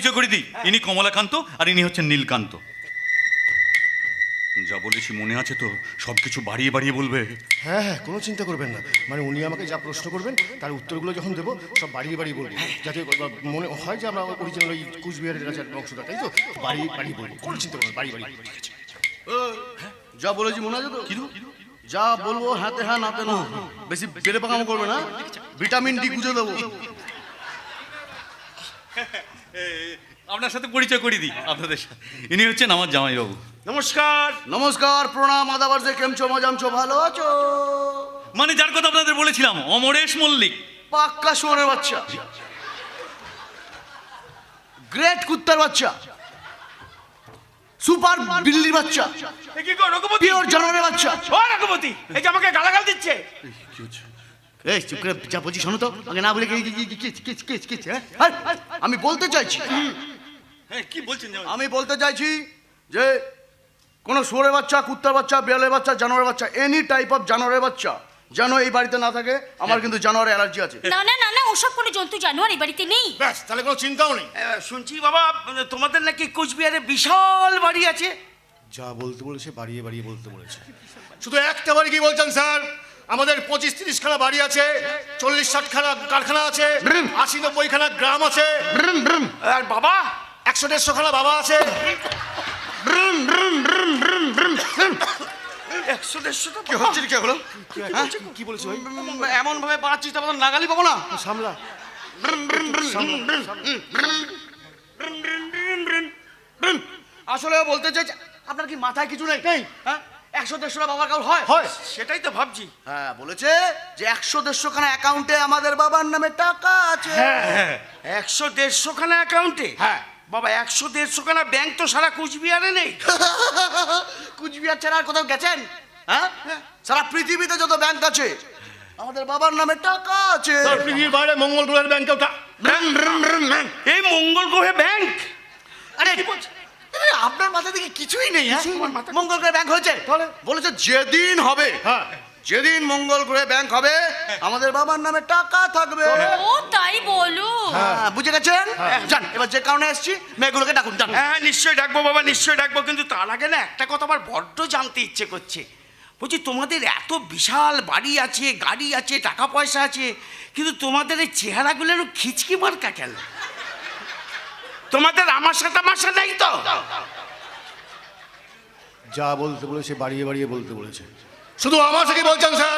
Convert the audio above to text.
পরিচয় করে দিই, ইনি কমলাকান্ত আর ইনি হচ্ছেন নীলকান্ত। যা বলেছি মনে আছে তো? সব কিছু বাড়িয়ে বাড়িয়ে বলবে। হ্যাঁ হ্যাঁ, কোনো চিন্তা করবেন না। মানে উনি আমাকে যা প্রশ্ন করবেন তার উত্তরগুলো যখন দেবো সব বাড়িয়ে বাড়িয়ে বলবো, যাতে মনে হয় যে আমরা অরিজিনাল ওই কুচবিহারের রাজার বংশটা, তাই তো? বাড়িয়ে বাড়িয়ে বলবো, কোনো চিন্তা করবেন, বাড়িয়ে বাড়িয়ে। ঠিক আছে, যা বলেছি মনে আছে তো? যা বলবো হাতে হ্যাঁ নাতে না, বেশি বেড়ে পাকামো করবে না, ভিটামিন ডি গুঁজে দেবো। আপনার সাথে পরিচয় করে দিই আপনাদের সাথে, ইনি হচ্ছেন আমার জামাইবাবু। নমস্কার। নমস্কার, প্রণাম, আদাবার, যে কেমছো মজামছো, ভালো আছো? মানে যার কথা আপনাদের বলেছিলাম, অমরেশ মল্লিক। পাক্কা শুয়োরের বাচ্চা, গ্রেট কুত্তার বাচ্চা, সুপার বিল্লির বাচ্চা, কি গো রঘুপতি? পিওর জানোয়ারের বাচ্চা। ও রঘুপতি, এই যে আমাকে গালাগাল দিচ্ছে। এই চুপ করে যা বলছি শোনো তো, আগে না বলে আমি বলতে চাইছি, হ্যাঁ কি বলছেন? আমি বলতে চাইছি যে কোনো শুয়োরের বাচ্চা, কুত্তার বাচ্চা, বিড়ালের বাচ্চা, জানোয়ারের বাচ্চা, এনি টাইপ অফ জানোয়ারের বাচ্চা যেন এই বাড়িতে না থাকে। আমার কিন্তু জানোয়ারের অ্যালার্জি আছে। না না না না, ওসব কোনো জন্তু জানোয়ার এই বাড়িতে নেই। ব্যাস, তাহলে কোনো চিন্তাও নেই। শুনছি বাবা তোমাদের নাকি কোচবিহারে বিশাল বাড়ি আছে। যা বলতে বলেছে বাড়িয়ে বাড়িয়ে বলতে বলেছে। শুধু একটা বাড়ি কি বলছেন স্যার? আমাদের 25-30 খানা বাড়ি আছে, 40-60 খানা কারখানা আছে, 80-90 খানা গ্রাম আছে, আর বাবা 100-150 খানা বাবা আছে। 100-150 তো কি হচ্ছে কি হলো? কি বলেছে ভাই? এমন ভাবে বাড়াচ্ছিস তারপর নাগালি পাবো না। সামলা। আসলে বলতে চাইছি, আপনার কি মাথায় কিছু নেই? হ্যাঁ, 100-150 বাবার কাউর হয়? সেটাই তো ভাবছি। হ্যাঁ, বলেছে যে 100-150 খানা অ্যাকাউন্টে আমাদের বাবার নামে টাকা আছে। 100-150 খানা অ্যাকাউন্টে? হ্যাঁ। বাবা 100-150 খানা ব্যাংক তো সারা কোচবিহারে নেই। কুচবিহার ছাড়া আর কোথাও গেছেন? হ্যাঁ, সারা পৃথিবীতে যত ব্যাংক আছে আমাদের বাবার নামে টাকা আছে। পৃথিবীর বাইরে মঙ্গল গ্রহের ব্যাংকে ওটা। এই মঙ্গল গ্রহে ব্যাংক? আরে আপনার মাথা থেকে কিছুই নেই। হ্যাঁ, মঙ্গল গ্রহে ব্যাংক হয়েছে? বলেছে যেদিন হবে, হ্যাঁ, যেদিন মঙ্গল গ্রহে ব্যাংক হবে আমাদের বাবার নামে টাকা থাকবে। ও তাই বলো। হ্যাঁ, বুঝে গেছেন? যান, এবার যে কারণে এসেছি মেয়েগুলোকে ডাকুন, যান। হ্যাঁ নিশ্চয়ই ডাকবো বাবা, নিশ্চয়ই ডাকবো, কিন্তু তার আগে না একটা কথা আমার বড্ড জানতে ইচ্ছে করছে। বলছি তোমাদের এত বিশাল বাড়ি আছে, গাড়ি আছে, টাকা পয়সা আছে, কিন্তু তোমাদের এই চেহারাগুলোর খিচকি মার্কা কেন? তোমাদের আমার সাথে নেই তো? যা বলতে বলেছে বাড়িয়ে বাড়িয়ে বলতে বলেছে। শুধু আমার থেকে বলছেন স্যার?